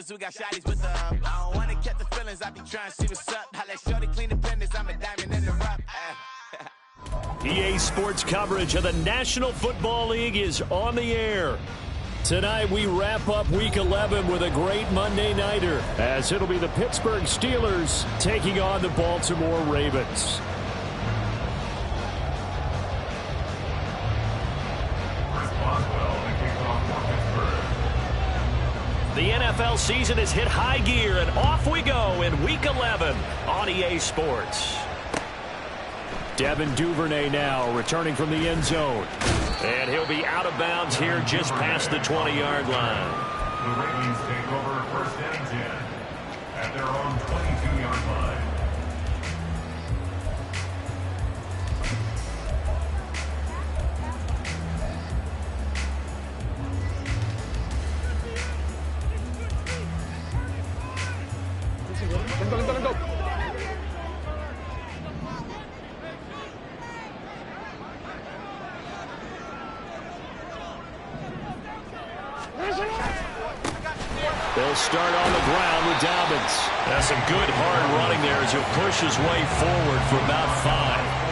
killers who got shotties with the I don't wanna catch the feelings, I be trying to see what's up. I let shorty clean the pendants, I'm a diamond in the rough. EA Sports coverage of the National Football League is on the air. Tonight we wrap up Week 11 with a great Monday Nighter, as it'll be the Pittsburgh Steelers taking on the Baltimore Ravens. The NFL season has hit high gear, and off we go in Week 11 on EA Sports. Devin Duvernay now returning from the end zone. And he'll be out of bounds here just past the 20-yard line. The Ravens take over first and 10 at their own 22-yard line. Go. They'll start on the ground with Dobbins. That's some good hard running there as he'll push his way forward for about 5.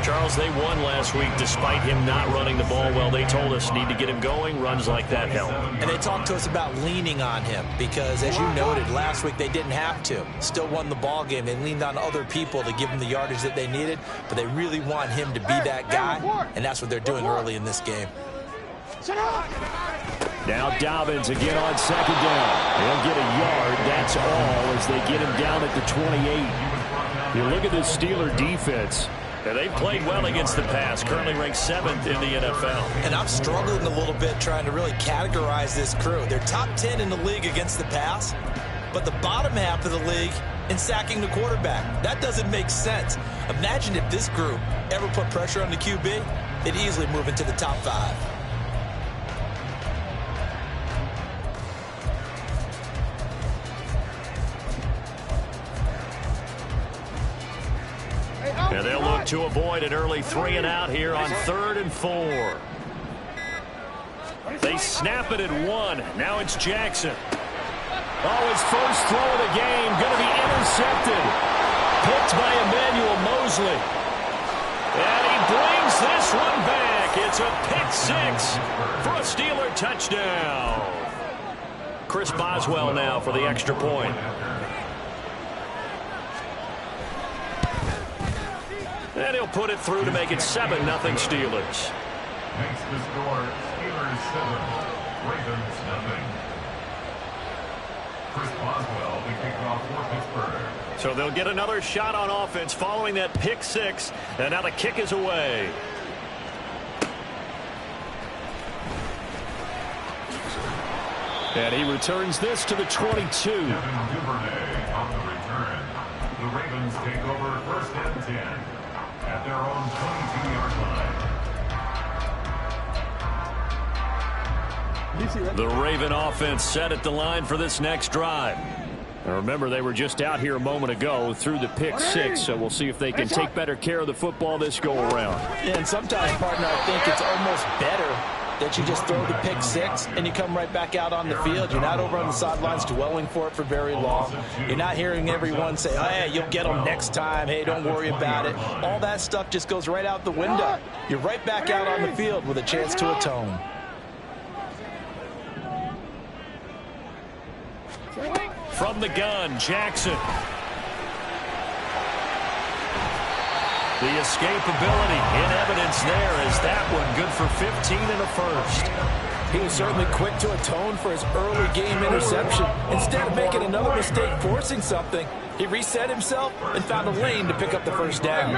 Charles, they won last week despite him not running the ball well. They told us need to get him going. Runs like that help. And they talked to us about leaning on him because, as you noted, last week they didn't have to. Still won the ball game. They leaned on other people to give them the yardage that they needed, but they really want him to be that guy, and that's what they're doing early in this game. Now Dobbins again on second down. He'll get a yard, that's all, as they get him down at the 28. You look at this Steeler defense. They've played well against the pass, currently ranked 7th in the NFL. And I'm struggling a little bit trying to really categorize this crew. They're top 10 in the league against the pass, but the bottom half of the league in sacking the quarterback. That doesn't make sense. Imagine if this group ever put pressure on the QB, they'd easily move into the top 5. And they'll look to avoid an early 3 and out here on 3rd and 4. They snap it at 1. Now it's Jackson. Oh, his first throw of the game going to be intercepted. Picked by Emmanuel Mosley. And he brings this one back. It's a pick 6 for a Steeler touchdown. Chris Boswell now for the extra point. And he'll put it through to make it 7-0 Steelers. Makes the score Steelers 7, Ravens 0. Chris Boswell, the kickoff for Pittsburgh. So they'll get another shot on offense following that pick 6. And now the kick is away. And he returns this to the 22. Devin Duvernay on the return. The Ravens take over first and 10 at their own 22-yard line. The Raven offense set at the line for this next drive. Now remember, they were just out here a moment ago through the pick 6, so we'll see if they can take better care of the football this go-around. And sometimes, partner, I think it's almost better that you just throw the pick 6 and you come right back out on the field. You're not over on the sidelines dwelling for it for very long. You're not hearing everyone say, hey, you'll get them next time. Hey, don't worry about it. All that stuff just goes right out the window. You're right back out on the field with a chance to atone. From the gun, Jackson. The escapability in evidence there as that one good for 15 and a first. He was certainly quick to atone for his early game interception. Instead of making another mistake forcing something, he reset himself and found a lane to pick up the first down.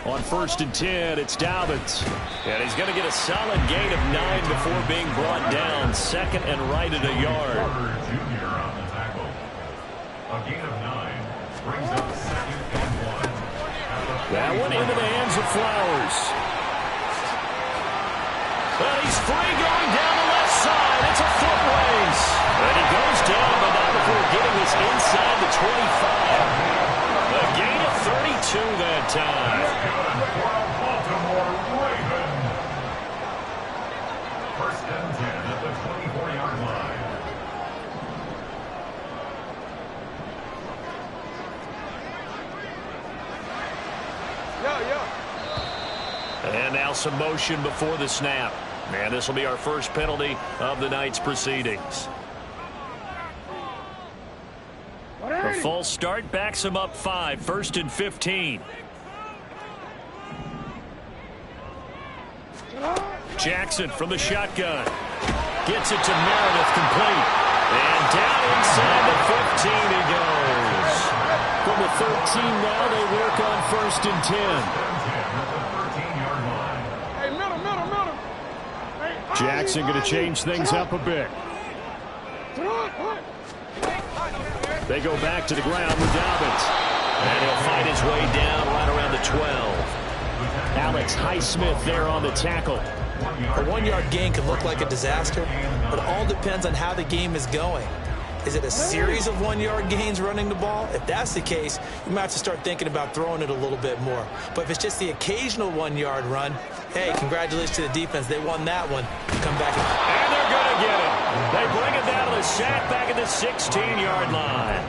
On 1st and 10, it's Dobbins. And he's going to get a solid gain of 9 before being brought down. 2nd and right at a yard. Junior on the tackle. A gain of 9 brings up 2nd and 1. That one into the hands of Flowers. Well, he's free going down the left side. It's a foot race. And he goes down, but not before getting this inside the 25. A gain of 32 that time. For a Baltimore Raven. And now some motion before the snap. And this will be our first penalty of the night's proceedings. A false start backs him up 5, 1st and 15. Jackson from the shotgun. Gets it to Meredith, complete. And down inside the 15 he goes. From the 13 now, they work on 1st and 10. Jackson going to change things up a bit. They go back to the ground with Dobbins. And he'll fight his way down right around the 12. Alex Highsmith there on the tackle. A 1-yard gain can look like a disaster, but it all depends on how the game is going. Is it a series of 1-yard gains running the ball? If that's the case, you might have to start thinking about throwing it a little bit more. But if it's just the occasional 1-yard run, hey, congratulations to the defense. They won that one. Come back. And they're going to get him. They bring it down to the sack back at the 16-yard line.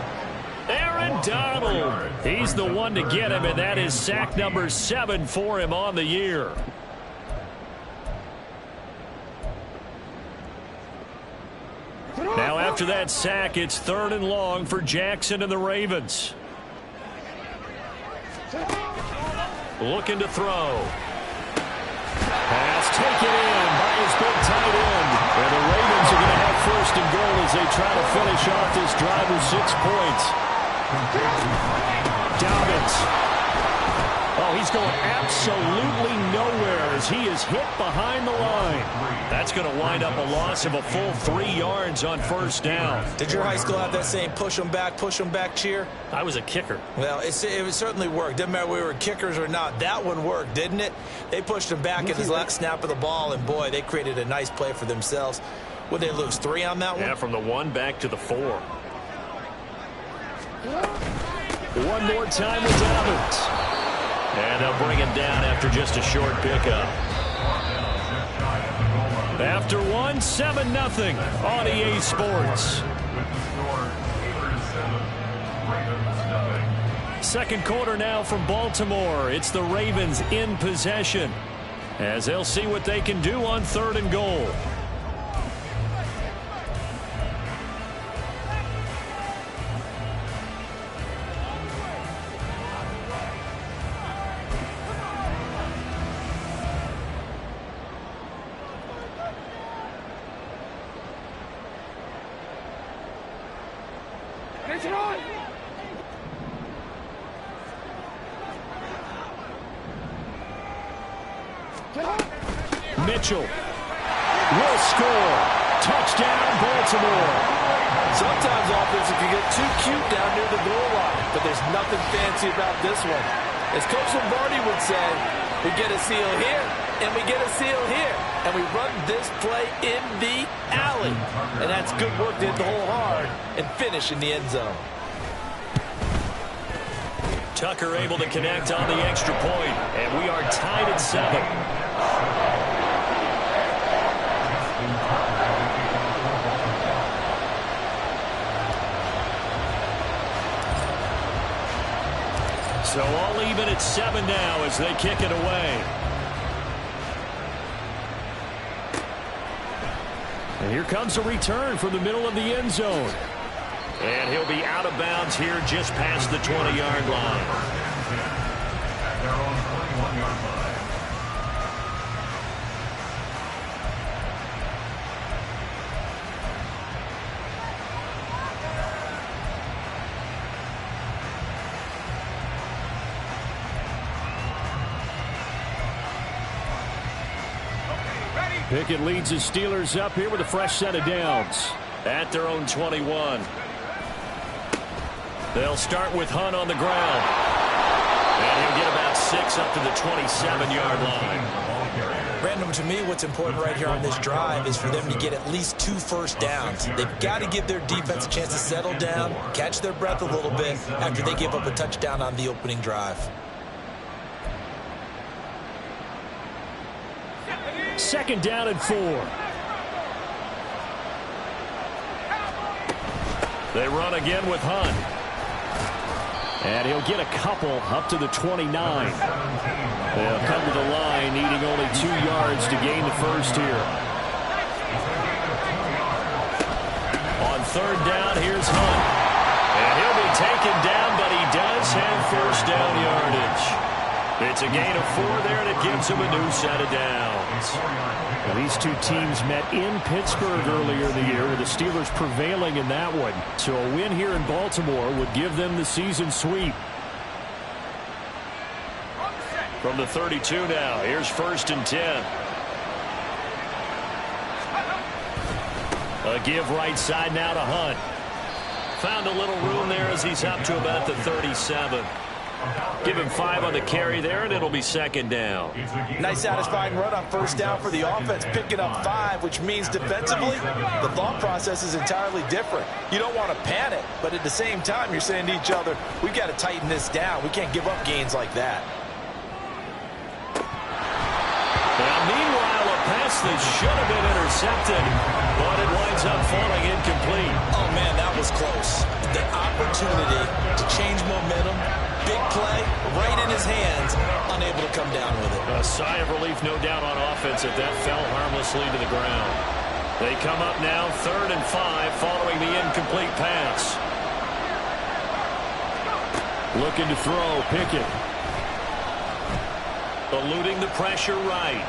Aaron Donald. He's the one to get him, and that is sack number 7 for him on the year. Now after that sack, it's 3rd and long for Jackson and the Ravens. Looking to throw. Pass taken in by his big tight end. And the Ravens are going to have 1st and goal as they try to finish off this drive with 6 points. Dobbins. Oh, he's going absolutely nowhere as he is hit behind the line. That's going to wind up a loss of a full 3 yards on 1st down. Did your high school have that saying, push them back cheer? I was a kicker. Well, it certainly worked. Didn't matter if we were kickers or not. That one worked, didn't it? They pushed him back at his last snap of the ball, and boy, they created a nice play for themselves. Would they lose 3 on that one? Yeah, from the 1 back to the 4. One more time with Dobbins. And they'll bring him down after just a short pickup. After 1, 7-0 on EA Sports. Second quarter now from Baltimore. It's the Ravens in possession as they'll see what they can do on 3rd and goal. Mitchell will score. Touchdown, Baltimore. Sometimes offense can get too cute down near the goal line, but there's nothing fancy about this one. As Coach Lombardi would say, we get a seal here, and we get a seal here, and we run this play in the alley. And that's good work to hit the hole hard and finish in the end zone. Tucker able to connect on the extra point, and we are tied at 7. So all even at 7 now as they kick it away. And here comes a return from the middle of the end zone. And he'll be out of bounds here just past the 20-yard line. Pickett leads his Steelers up here with a fresh set of downs at their own 21. They'll start with Hunt on the ground. And he'll get about 6 up to the 27-yard line. Random, to me, what's important right here on this drive is for them to get at least 2 first downs. They've got to give their defense a chance to settle down, catch their breath a little bit after they give up a touchdown on the opening drive. Second down and 4. They run again with Hunt. And he'll get a couple up to the 29. They'll come to the line, needing only 2 yards to gain the first here. On third down, here's Hunt. And he'll be taken down, but he does have first down yardage. It's a gain of 4 there, and it gives him a new set of downs. Well, these two teams met in Pittsburgh earlier in the year, with the Steelers prevailing in that one. So a win here in Baltimore would give them the season sweep. From the 32 now, here's 1st and 10. A give right side now to Hunt. Found a little room there as he's up to about the 37. Give him 5 on the carry there, and it'll be 2nd down. Nice satisfying run on 1st down for the offense, picking up 5, which means defensively, the thought process is entirely different. You don't want to panic, but at the same time, you're saying to each other, we've got to tighten this down. We can't give up gains like that. Now, meanwhile, a pass that should have been intercepted, but it winds up falling incomplete. Oh, man, that was close. The opportunity to change momentum, big play, right in his hands, unable to come down with it. A sigh of relief, no doubt, on offense that fell harmlessly to the ground. They come up now 3rd and 5 following the incomplete pass. Looking to throw, Pickett. Eluding the pressure right.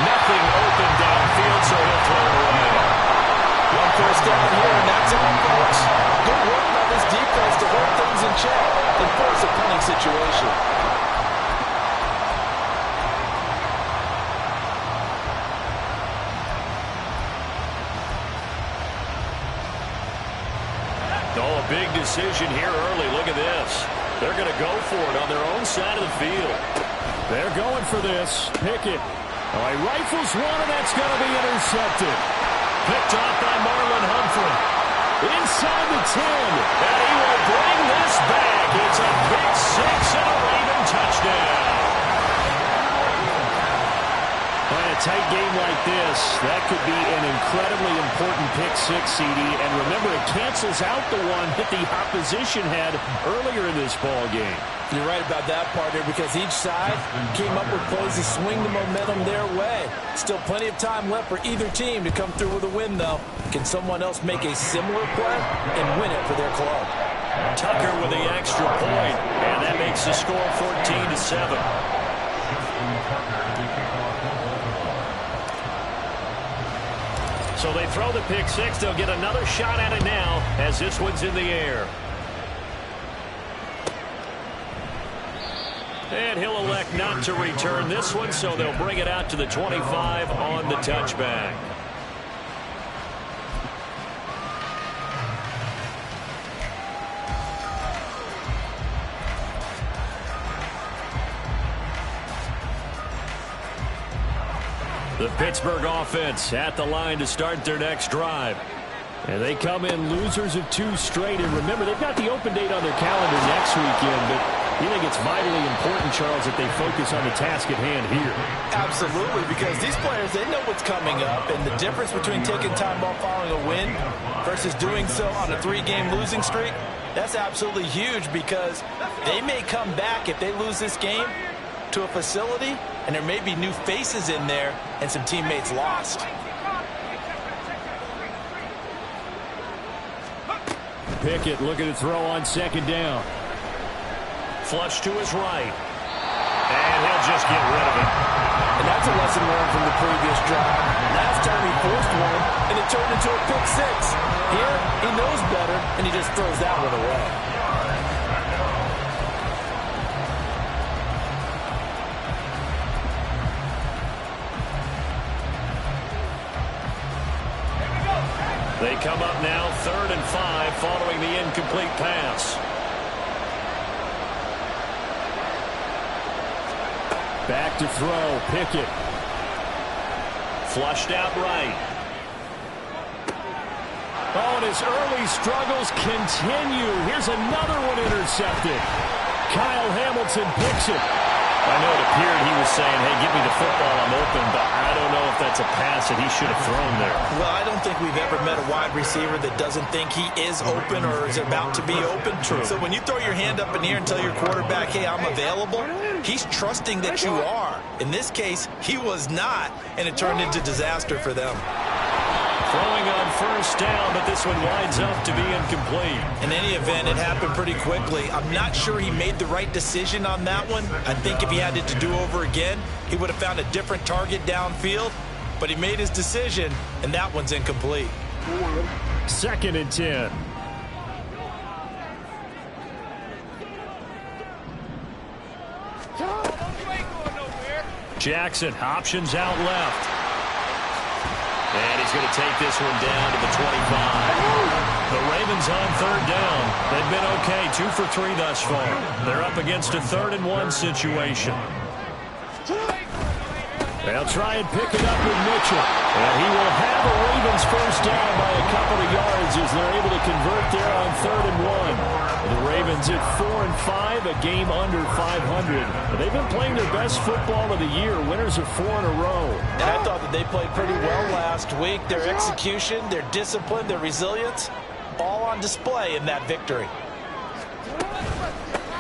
Nothing open downfield, so he'll throw it away. 1 first down here, and that's all, folks. Good work by this defense to hold things in check and force a punting situation. Oh, a big decision here early. Look at this. They're going to go for it on their own side of the field. They're going for this. Pickett. Oh, he rifles one, and that's going to be intercepted. Picked off by Marlon Humphrey. Inside the 10. And he will bring this back. It's a pick 6 and a Raven touchdown. In a tight game like this, that could be an incredibly important pick 6, CD. And remember, it cancels out the one that the opposition had earlier in this ball game. You're right about that, partner, because each side came up with plays to swing the momentum their way. Still plenty of time left for either team to come through with a win, though. Can someone else make a similar play and win it for their club? Tucker with the extra point, and that makes the score 14-7. So they throw the pick 6. They'll get another shot at it now as this one's in the air. And he'll elect not to return this one, so they'll bring it out to the 25 on the touchback. The Pittsburgh offense at the line to start their next drive. And they come in losers of 2 straight. And remember, they've got the open date on their calendar next weekend, but you think it's vitally important, Charles, that they focus on the task at hand here? Absolutely, because these players, they know what's coming up, and the difference between taking time off following a win versus doing so on a 3-game losing streak, that's absolutely huge, because they may come back if they lose this game to a facility, and there may be new faces in there and some teammates lost. Pickett looking to throw on 2nd down. Flush to his right. And he'll just get rid of it. And that's a lesson learned from the previous drive. Last time he forced one, and it turned into a pick 6. Here, he knows better, and he just throws that one away. They come up now 3rd and 5 following the incomplete pass. Back to throw, Pickett. Flushed out right. Oh, and his early struggles continue. Here's another one intercepted. Kyle Hamilton picks it. I know it appeared he was saying, hey, give me the football, I'm open, but I don't know if that's that's a pass that he should have thrown there. Well, I don't think we've ever met a wide receiver that doesn't think he is open or is about to be open. True. So when you throw your hand up in the air and tell your quarterback, hey, I'm available, he's trusting that you are. In this case, he was not, and it turned into disaster for them. Throwing on first down, but this one winds up to be incomplete. In any event, it happened pretty quickly. I'm not sure he made the right decision on that one. I think if he had it to do over again, he would have found a different target downfield. But he made his decision, and that one's incomplete. 2nd and 10. Jackson, options out left. And he's going to take this one down to the 25. The Ravens on 3rd down. They've been okay, 2 for 3 thus far. They're up against a 3rd and 1 situation. They'll try and pick it up with Mitchell. And he will have a Ravens first down by a couple of yards as they're able to convert there on 3rd and 1. The Ravens at 4-5, a game under 500. They've been playing their best football of the year. Winners of 4 in a row. And I thought that they played pretty well last week. Their execution, their discipline, their resilience, all on display in that victory.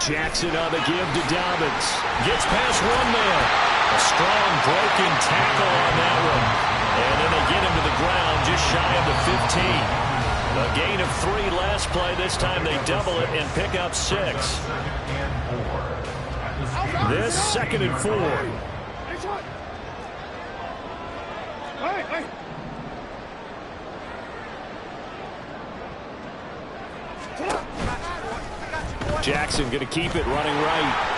Jackson on the give to Dobbins. Gets past one man. A strong broken tackle on that one. And then they get him to the ground just shy of the 15. A gain of 3 last play. This time they double it and pick up 6. This 2nd and 4. Jackson going to keep it running right.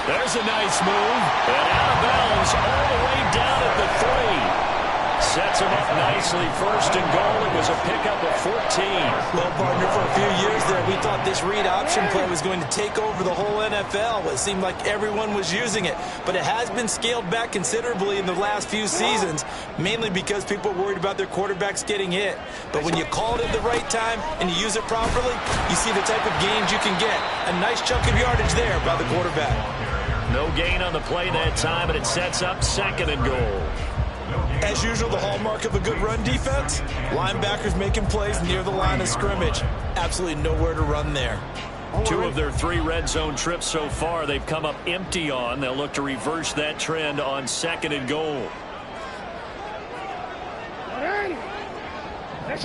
There's a nice move. And out of bounds all the way down at the 3. Sets him up nicely. 1st and goal. It was a pickup of 14. Well, partner, for a few years there, we thought this read option play was going to take over the whole NFL. It seemed like everyone was using it. But it has been scaled back considerably in the last few seasons, mainly because people are worried about their quarterbacks getting hit. But when you call it at the right time and you use it properly, you see the type of gains you can get. A nice chunk of yardage there by the quarterback. No gain on the play that time, and it sets up 2nd and goal. As usual, the hallmark of a good run defense, linebackers making plays near the line of scrimmage. Absolutely nowhere to run there. 2 of their 3 red zone trips so far, they've come up empty on. They'll look to reverse that trend on 2nd and goal. And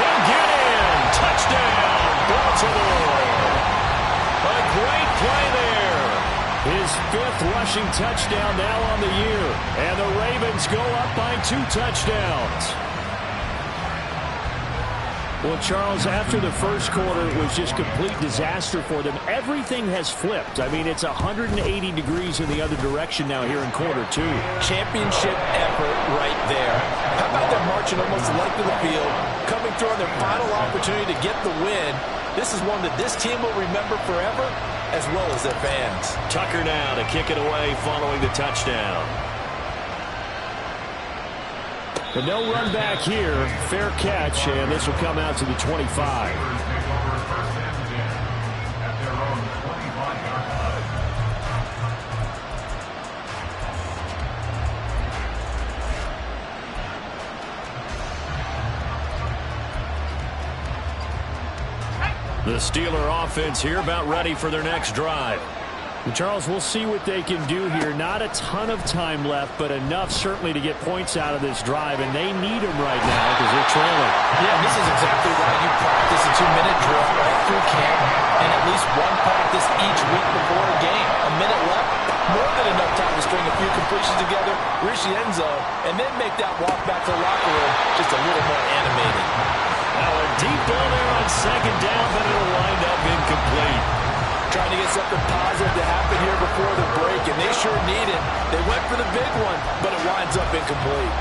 he'll get in. Touchdown, Baltimore. A great play there. His 5th rushing touchdown now on the year. And the Ravens go up by 2 touchdowns. Well, Charles, after the first quarter, it was just complete disaster for them. Everything has flipped. I mean, it's 180 degrees in the other direction now here in quarter 2. Championship effort right there. How about them marching almost the length of the field, coming through on their final opportunity to get the win. This is one that this team will remember forever, as well as their fans. Tucker now to kick it away following the touchdown. But no run back here. Fair catch, and this will come out to the 25. The Steeler offense here about ready for their next drive. Charles, we'll see what they can do here. Not a ton of time left, but enough certainly to get points out of this drive, and they need them right now because they're trailing. Yeah, this is exactly why you practice a 2-minute drill right through camp and at least one practice each week before a game. A minute left, more than enough time to string a few completions together, reach the end zone, and then make that walk back to the locker room just a little more animated. Now a deep ball there on 2nd down, but it'll wind up incomplete. Trying to get something positive to happen here before the break, and they sure need it. They went for the big one, but it winds up incomplete.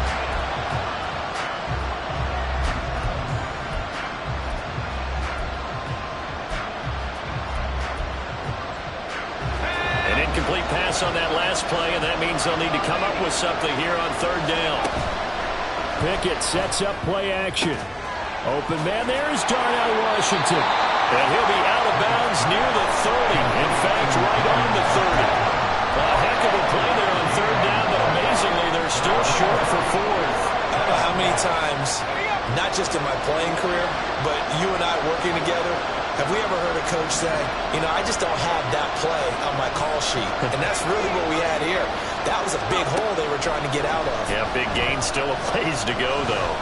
An incomplete pass on that last play, and that means they'll need to come up with something here on 3rd down. Pickett sets up play action. Open man there is Darnell Washington. And he'll be out of bounds near the 30. In fact, right on the just in my playing career, but you and I working together, have we ever heard a coach say, you know, I just don't have that play on my call sheet? And that's really what we had here. That was a big hole they were trying to get out of. Yeah, big gain, still a ways to go, though.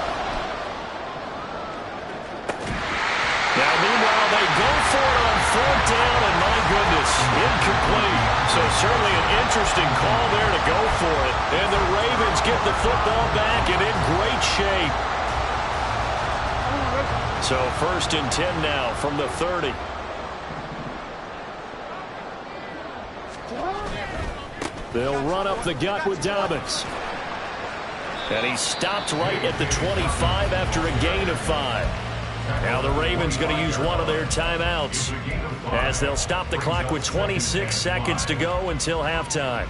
Now, meanwhile, they go for it on 4th down, and my goodness, incomplete. So certainly an interesting call there to go for it. And the Ravens get the football back and in great shape. So 1st and 10 now from the 30. They'll run up the gut with Dobbins. And he stopped right at the 25 after a gain of 5. Now the Ravens going to use one of their timeouts as they'll stop the clock with 26 seconds to go until halftime.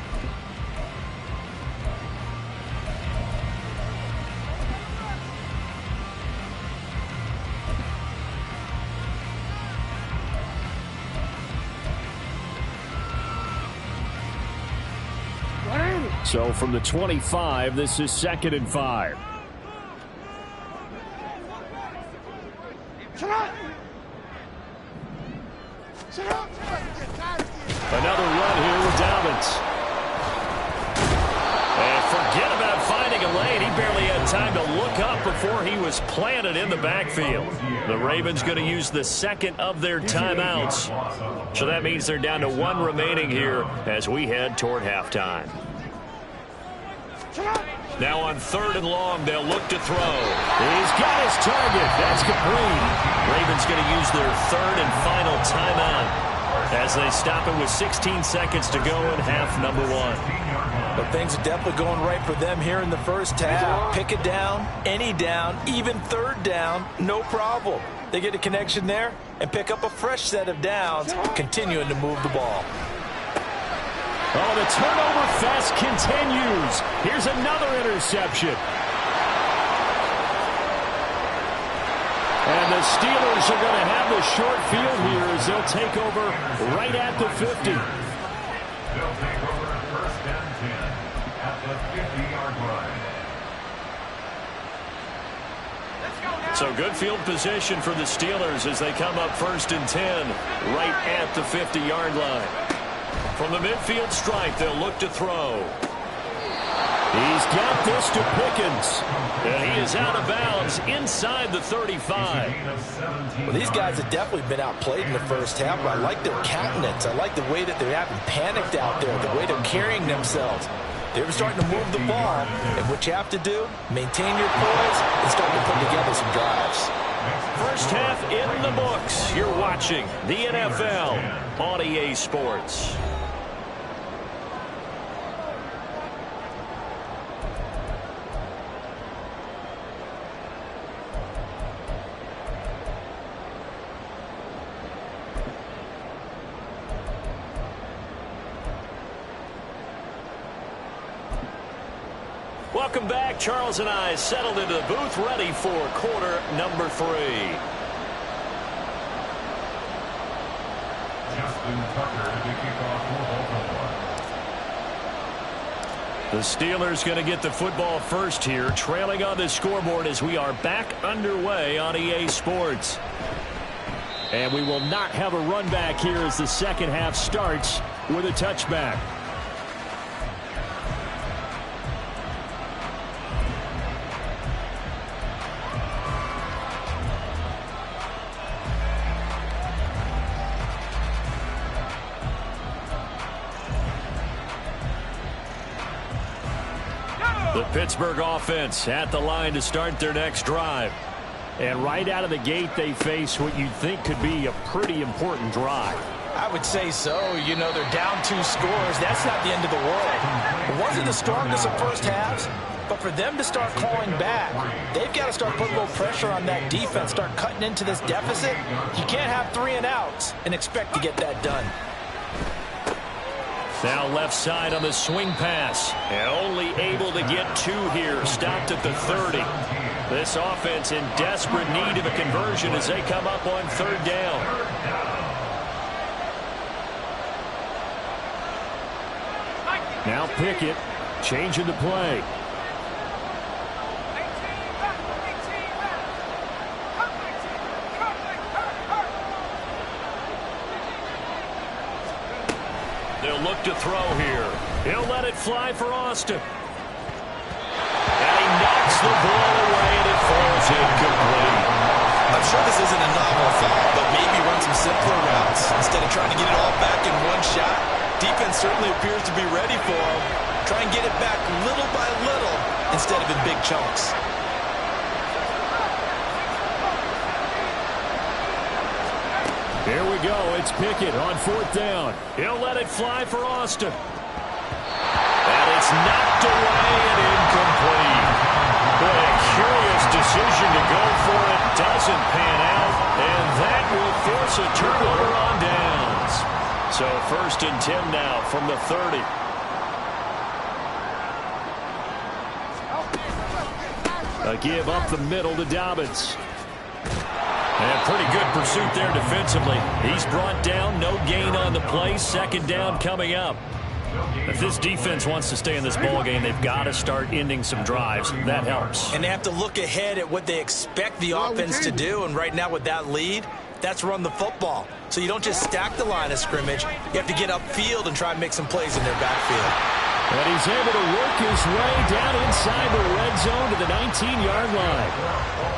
So from the 25, this is 2nd and 5. Another run here with Dobbins. And forget about finding a lane. He barely had time to look up before he was planted in the backfield. The Ravens going to use the 2nd of their timeouts. So that means they're down to 1 remaining here as we head toward halftime. Now on 3rd and long, they'll look to throw. He's got his target. That's complete. Ravens going to use their 3rd and final timeout as they stop it with 16 seconds to go in half number 1. But things are definitely going right for them here in the first half. Pick it down, any down, even 3rd down, no problem. They get a connection there and pick up a fresh set of downs, continuing to move the ball. Oh, the turnover fest continues. Here's another interception. And the Steelers are going to have the short field here as they'll take over right at the 50. They'll take over 1st and 10 at the 50-yard line. So good field position for the Steelers as they come up 1st and 10 right at the 50-yard line. From the midfield stripe, they'll look to throw. He's got this to Pickens. And he is out of bounds inside the 35. Well, these guys have definitely been outplayed in the first half, but I like their countenance. I like the way that they haven't panicked out there, the way they're carrying themselves. They're starting to move the ball, and what you have to do, maintain your poise and start to put together some drives. First half in the books. You're watching the NFL on EA Sports. Welcome back. Charles and I settled into the booth ready for quarter number 3. Justin Tucker to kick off for Baltimore. The Steelers going to get the football first here, trailing on the scoreboard as we are back underway on EA Sports. And we will not have a run back here as the second half starts with a touchback. The Pittsburgh offense at the line to start their next drive. And right out of the gate, they face what you'd think could be a pretty important drive. I would say so. You know, they're down 2 scores. That's not the end of the world. It wasn't the strongest of first halves, but for them to start clawing back, they've got to start putting a little pressure on that defense, start cutting into this deficit. You can't have 3 and outs and expect to get that done. Now left side on the swing pass. And only able to get 2 here. Stopped at the 30. This offense in desperate need of a conversion as they come up on 3rd down. Now Pickett changing the play. They'll look to throw here. He'll let it fly for Austin. And he knocks the ball away, and it falls incomplete. I'm sure this isn't a novel thought, but maybe run some simpler routes instead of trying to get it all back in one shot. Defense certainly appears to be ready for him. Try and get it back little by little instead of in big chunks. Here we go. It's Pickett on 4th down. He'll let it fly for Austin. And it's knocked away and incomplete. Boy, a curious decision to go for it. Doesn't pan out. And that will force a turnover on downs. So 1st and 10 now from the 30. A give up the middle to Dobbins. And pretty good pursuit there defensively. He's brought down, no gain on the play. 2nd down coming up. If this defense wants to stay in this ballgame, they've got to start ending some drives. That helps. And they have to look ahead at what they expect the offense to do. And right now with that lead, that's run the football. So you don't just stack the line of scrimmage. You have to get upfield and try and make some plays in their backfield. And he's able to work his way down inside the red zone to the 19-yard line.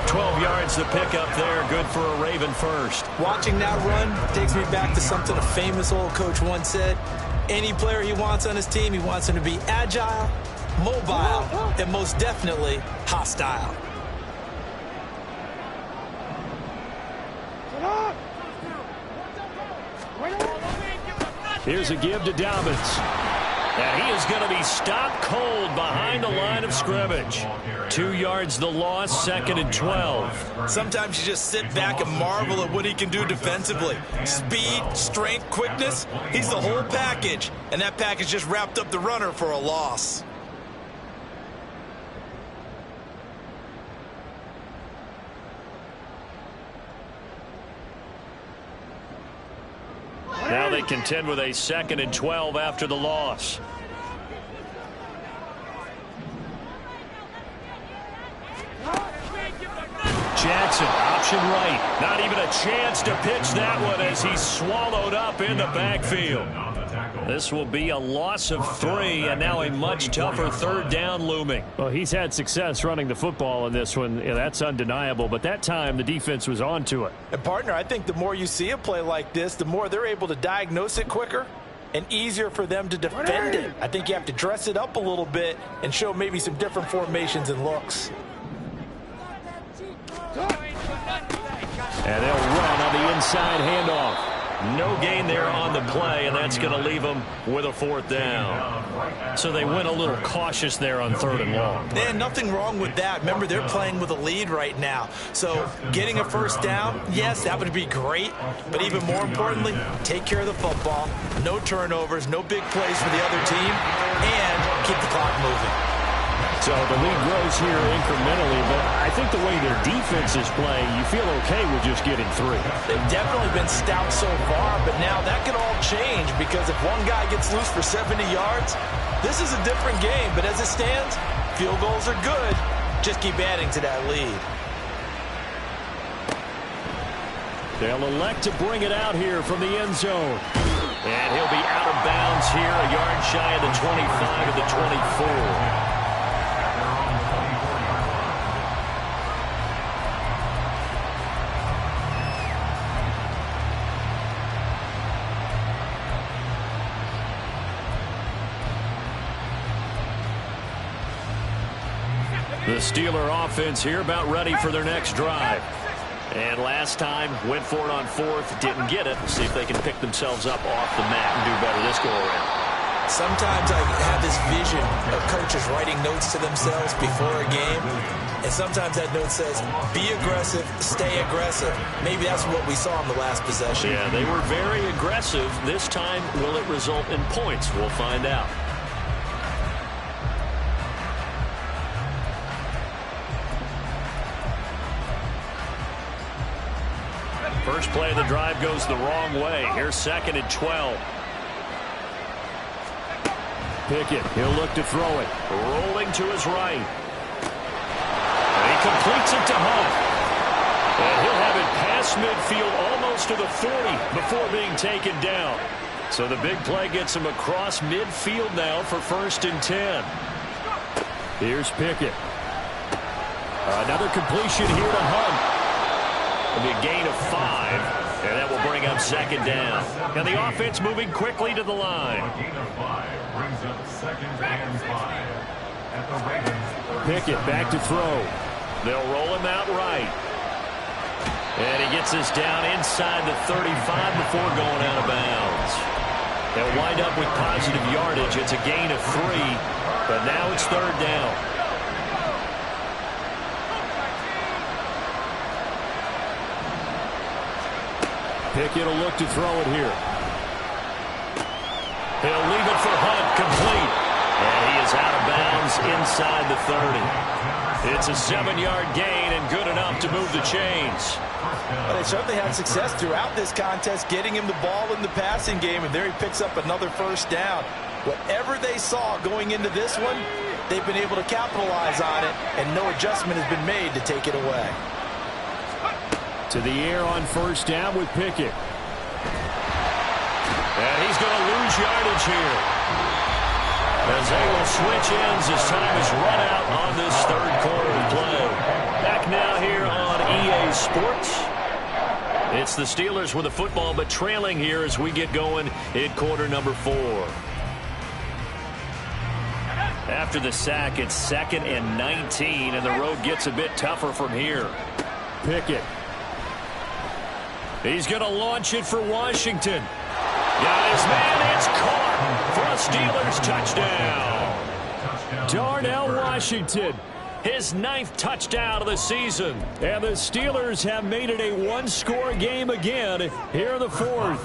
12 yards to pick up there. Good for a Raven first. Watching that run takes me back to something a famous old coach once said. Any player he wants on his team, he wants him to be agile, mobile, and most definitely hostile. Here's a give to Dobbins. And he is going to be stopped cold behind the line of scrimmage. 2 yards the loss, 2nd and 12. Sometimes you just sit back and marvel at what he can do defensively. Speed, strength, quickness, he's the whole package. And that package just wrapped up the runner for a loss. Now they contend with a 2nd and 12 after the loss. Jackson, option right. Not even a chance to pitch that one as he's swallowed up in the backfield. This will be a loss of 3, and now a much tougher 3rd down looming. Well, he's had success running the football in this one. Yeah, that's undeniable, but that time the defense was onto it. And, partner, I think the more you see a play like this, the more they're able to diagnose it quicker and easier for them to defend it. I think you have to dress it up a little bit and show maybe some different formations and looks. And they'll run on the inside handoff. No gain there on the play, and that's going to leave them with a 4th down. So they went a little cautious there on 3rd and long. And nothing wrong with that. Remember, they're playing with a lead right now. So getting a 1st down, yes, that would be great. But even more importantly, take care of the football. No turnovers, no big plays for the other team, and keep the clock moving. So the lead grows here incrementally, but I think the way their defense is playing, you feel okay with just getting 3. They've definitely been stout so far, but now that could all change because if one guy gets loose for 70 yards, this is a different game. But as it stands, field goals are good. Just keep adding to that lead. They'll elect to bring it out here from the end zone. And he'll be out of bounds here, a yard shy of the 25 of the 24. The Steeler offense here about ready for their next drive. And last time, went for it on 4th, didn't get it. See if they can pick themselves up off the mat and do better this go-around. Sometimes I have this vision of coaches writing notes to themselves before a game. And sometimes that note says, be aggressive, stay aggressive. Maybe that's what we saw in the last possession. Yeah, they were very aggressive. This time, will it result in points? We'll find out. First play of the drive goes the wrong way. Here's 2nd and 12. Pickett, he'll look to throw it. Rolling to his right. And he completes it to Hunt. And he'll have it past midfield almost to the 40 before being taken down. So the big play gets him across midfield now for 1st and 10. Here's Pickett. Another completion here to Hunt. It'll be a gain of 5, and that will bring up 2nd down. Now the offense moving quickly to the line. A gain of 5 brings up 2nd and 5 at the Ravens. Pickett back to throw. They'll roll him out right. And he gets this down inside the 35 before going out of bounds. They'll wind up with positive yardage. It's a gain of 3, but now it's 3rd down. Pickett will look to throw it here. He'll leave it for Hunt, complete. And he is out of bounds inside the 30. It's a 7-yard gain and good enough to move the chains. Well, they certainly had success throughout this contest getting him the ball in the passing game, and there he picks up another 1st down. Whatever they saw going into this one, they've been able to capitalize on it, and no adjustment has been made to take it away. To the air on 1st down with Pickett. And he's going to lose yardage here, as they will switch ends as time is run out on this 3rd quarter play. Back now here on EA Sports. It's the Steelers with the football, but trailing here as we get going in quarter number 4. After the sack, it's 2nd and 19, and the road gets a bit tougher from here. Pickett. He's going to launch it for Washington. Got his man. It's caught for a Steelers touchdown. Darnell Washington, his 9th touchdown of the season. And the Steelers have made it a 1-score game again here in the 4th.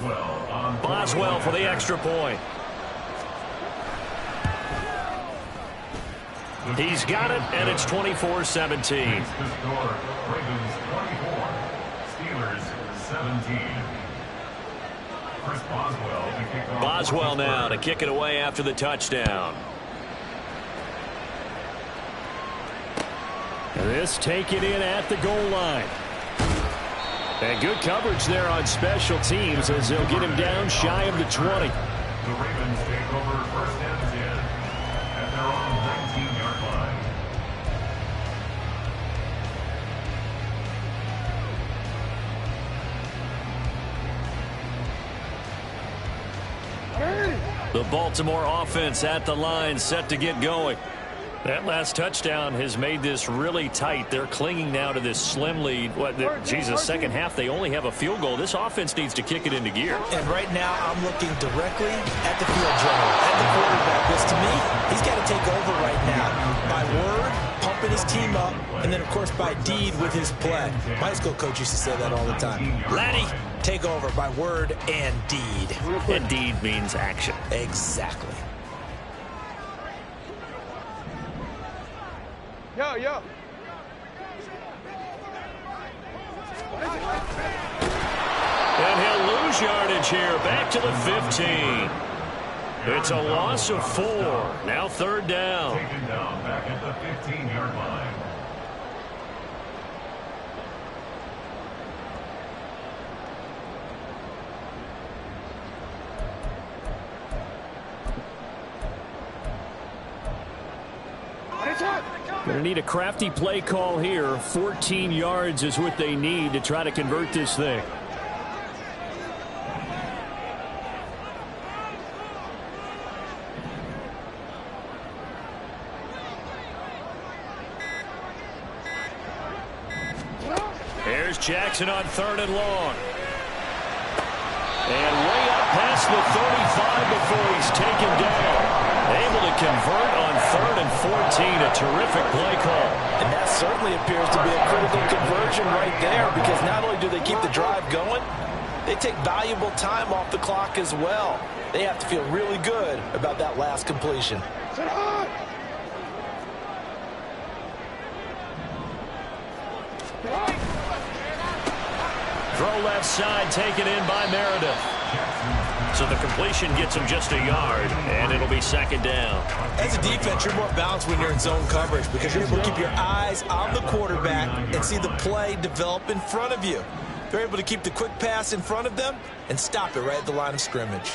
Boswell for the extra point. He's got it, and it's 24-17. Boswell now to kick it away after the touchdown. This taken in at the goal line. And good coverage there on special teams as they'll get him down shy of the 20. The Ravens take over 1st and 10 at their own 19-yard line. The Baltimore offense at the line, set to get going. That last touchdown has made this really tight. They're clinging now to this slim lead. Second half, they only have a field goal. This offense needs to kick it into gear. And right now, I'm looking directly at the field general, at the quarterback, because to me, he's got to take over right now. By word, pumping his team up, and then, of course, by deed with his play. My high school coach used to say that all the time. Laddie, take over by word and deed. And deed means action. Exactly. Yo. And he'll lose yardage here, back to the 15. It's a loss of 4. Now 3rd down. Taken down back at the 15-yard line. Going to need a crafty play call here. 14 yards is what they need to try to convert this thing. Here's Jackson on 3rd and long. And way up past the 35 before he's taken down. Able to convert on 3rd and 14. A terrific play call. And that certainly appears to be a critical conversion right there, because not only do they keep the drive going, they take valuable time off the clock as well. They have to feel really good about that last completion. Throw left side, taken in by Meredith. So the completion gets him just a yard, and it'll be 2nd down. As a defense, you're more balanced when you're in zone coverage, because you're able to keep your eyes on the quarterback and see the play develop in front of you. They're able to keep the quick pass in front of them and stop it right at the line of scrimmage.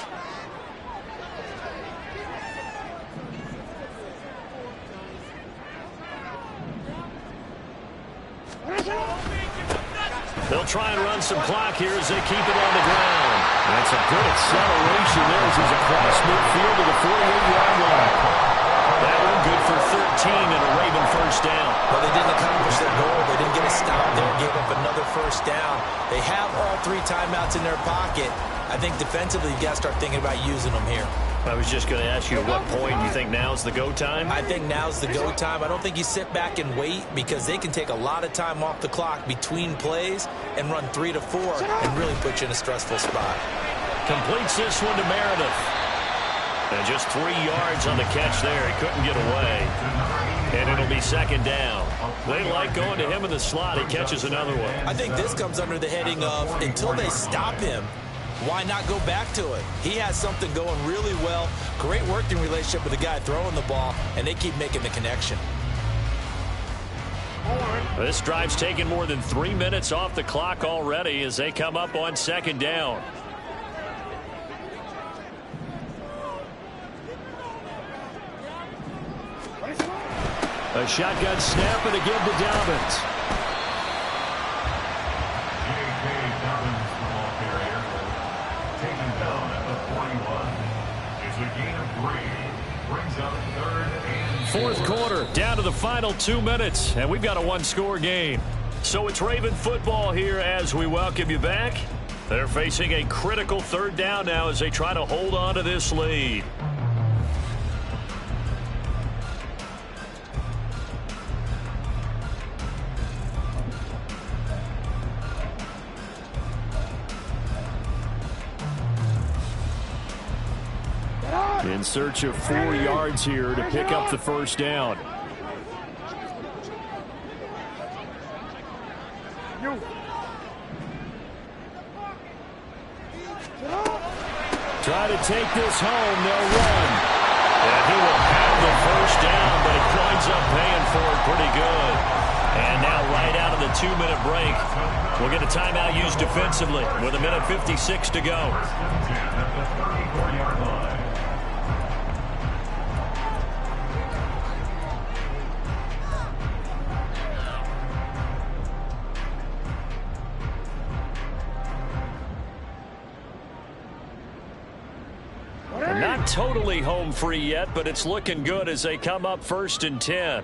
They'll try and run some clock here as they keep it on the ground. That's a good acceleration there as he's across midfield to the 48-yard line. That one good for 13 and a Raven first down. Well, they didn't accomplish their goal. They didn't get a stop there. Gave up another first down. They have all 3 timeouts in their pocket. I think defensively you got to start thinking about using them here. I was just going to ask you at what point you think now's the go time? I think now's the go time. I don't think you sit back and wait because they can take a lot of time off the clock between plays and run 3 to 4 and really put you in a stressful spot. Completes this one to Meredith. And just 3 yards on the catch there. He couldn't get away. And it'll be second down. They like going to him in the slot. He catches another one. I think this comes under the heading of until they stop him, why not go back to it? He has something going really well. Great working relationship with the guy throwing the ball, and they keep making the connection. This drive's taken more than 3 minutes off the clock already as they come up on second down. A shotgun snap and a give to Dobbins. Taken down at the 41. It's a gain of 3. Brings up 3rd and 4. Fourth quarter, down to the final 2 minutes, and we've got a one-score game. So it's Raven football here as we welcome you back. They're facing a critical third down now as they try to hold on to this lead. In search of 4 yards here to pick up the first down. Try to take this home. They'll run. And he will have the first down, but it winds up paying for it pretty good. And now right out of the 2-minute break, we'll get a timeout used defensively with 1:56 to go. Not totally home free yet, but it's looking good as they come up 1st and 10.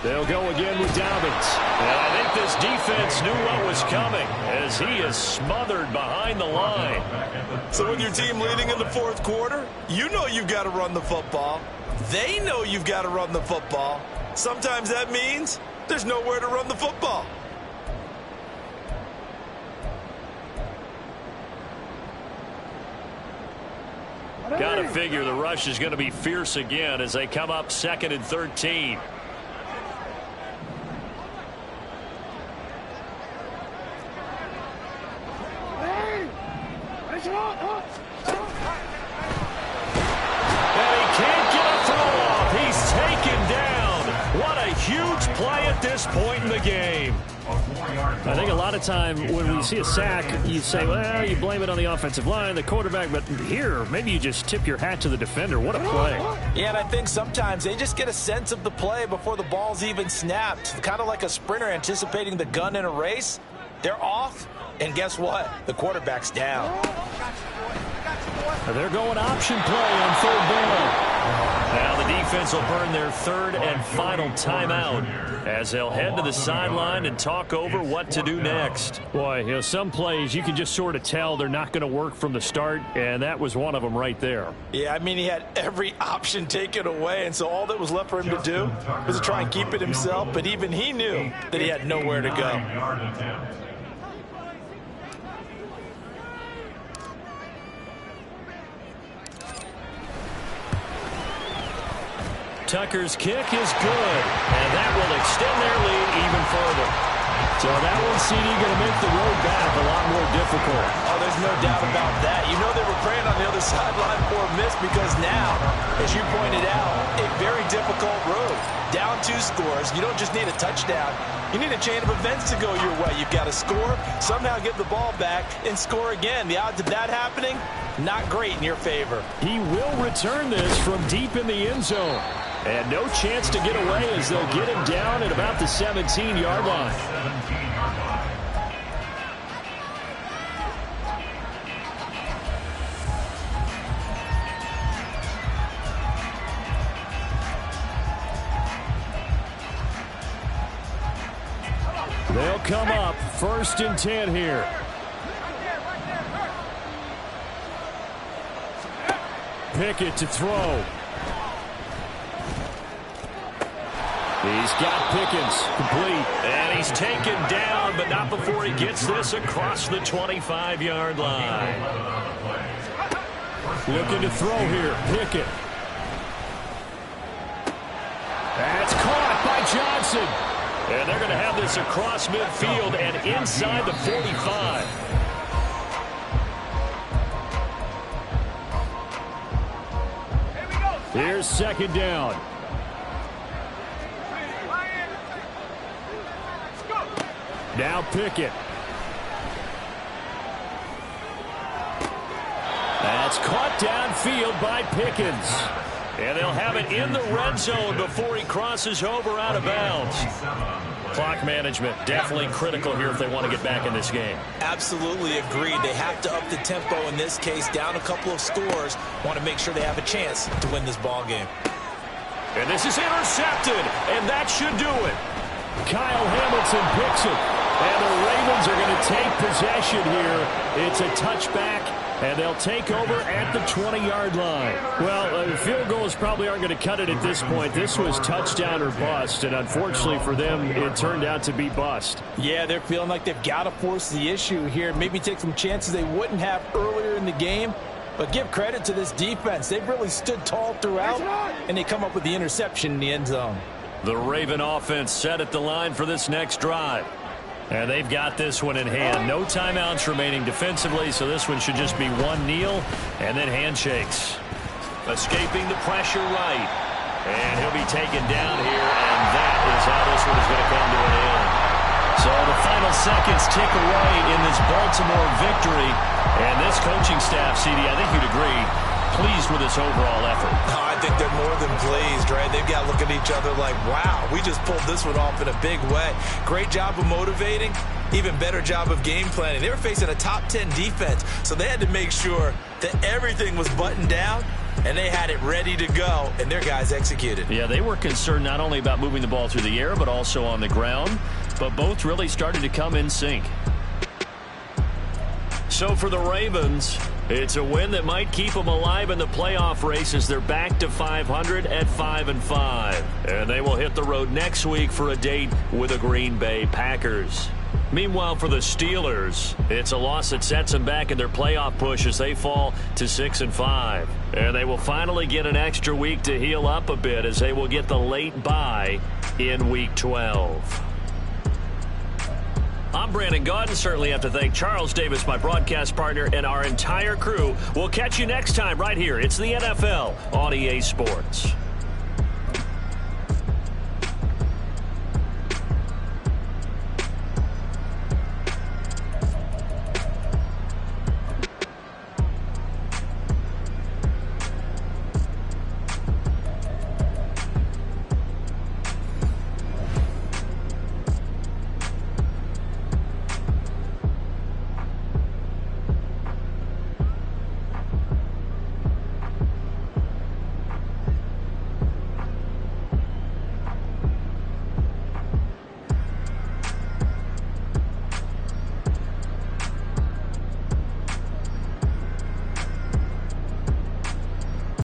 They'll go again with Dobbins. And I think this defense knew what was coming as he is smothered behind the line. So with your team leading in the fourth quarter, you know you've got to run the football. They know you've got to run the football. Sometimes that means there's nowhere to run the football. Got to figure the rush is going to be fierce again as they come up 2nd and 13. And he can't get a throw off. He's taken down. What a huge play at this point in the game. I think a lot of time when we see a sack, you say, well, you blame it on the offensive line, the quarterback, but here, maybe you just tip your hat to the defender. What a play. Yeah, and I think sometimes they just get a sense of the play before the ball's even snapped. Kind of like a sprinter anticipating the gun in a race. They're off, and guess what? The quarterback's down. They're going option play on 3rd down. Now the defense will burn their 3rd and final timeout as they'll head to the sideline and talk over what to do next. Boy, you know, some plays you can just sort of tell they're not going to work from the start, and that was one of them right there. Yeah, I mean, he had every option taken away, and so all that was left for him to do was to try and keep it himself, but even he knew that he had nowhere to go. Tucker's kick is good, and that will extend their lead even further. So that one, CD, going to make the road back a lot more difficult. Oh, there's no doubt about that. You know they were praying on the other sideline for a miss because now, as you pointed out, a very difficult road. Down 2 scores. You don't just need a touchdown. You need a chain of events to go your way. You've got to score, somehow get the ball back, and score again. The odds of that happening, not great in your favor. He will return this from deep in the end zone. And no chance to get away as they'll get him down at about the 17-yard line. 17-yard line. They'll come up 1st and 10 here. Pickett to throw. He's got Pickens complete. And he's taken down, but not before he gets this across the 25-yard line. Looking to throw here. Pickett. That's caught by Johnson. And they're going to have this across midfield and inside the 45. Here's 2nd down. Now Pickett. That's caught downfield by Pickens. And they'll have it in the red zone before he crosses over out of bounds. Clock management definitely critical here if they want to get back in this game. Absolutely agreed. They have to up the tempo in this case, down a couple of scores. Want to make sure they have a chance to win this ball game. And this is intercepted, and that should do it. Kyle Hamilton picks it, and the Ravens are going to take possession here. It's a touchback, and they'll take over at the 20-yard line. Well, field goals probably aren't going to cut it at this point. This was touchdown or bust, and unfortunately for them, it turned out to be bust. Yeah, they're feeling like they've got to force the issue here, maybe take some chances they wouldn't have earlier in the game. But give credit to this defense. They've really stood tall throughout, and they come up with the interception in the end zone. The Raven offense set at the line for this next drive. And they've got this one in hand. No timeouts remaining defensively, so this one should just be one kneel and then handshakes. Escaping the pressure right. And he'll be taken down here, and that is how this one is going to come to an end. So the final seconds tick away in this Baltimore victory. And this coaching staff, CD, I think you'd agree, pleased with this overall effort. I think they're more than pleased, right? They've got to look at each other like, wow, we just pulled this one off in a big way. Great job of motivating, even better job of game planning. They were facing a top 10 defense, so they had to make sure that everything was buttoned down, and they had it ready to go, and their guys executed. Yeah, they were concerned not only about moving the ball through the air, but also on the ground, but both really started to come in sync. So for the Ravens, it's a win that might keep them alive in the playoff race as they're back to 500 at 5-5. And they will hit the road next week for a date with the Green Bay Packers. Meanwhile, for the Steelers, it's a loss that sets them back in their playoff push as they fall to 6-5. And they will finally get an extra week to heal up a bit as they will get the late bye in Week 12. I'm Brandon Gaudin. Certainly have to thank Charles Davis, my broadcast partner, and our entire crew. We'll catch you next time right here. It's the NFL on EA Sports.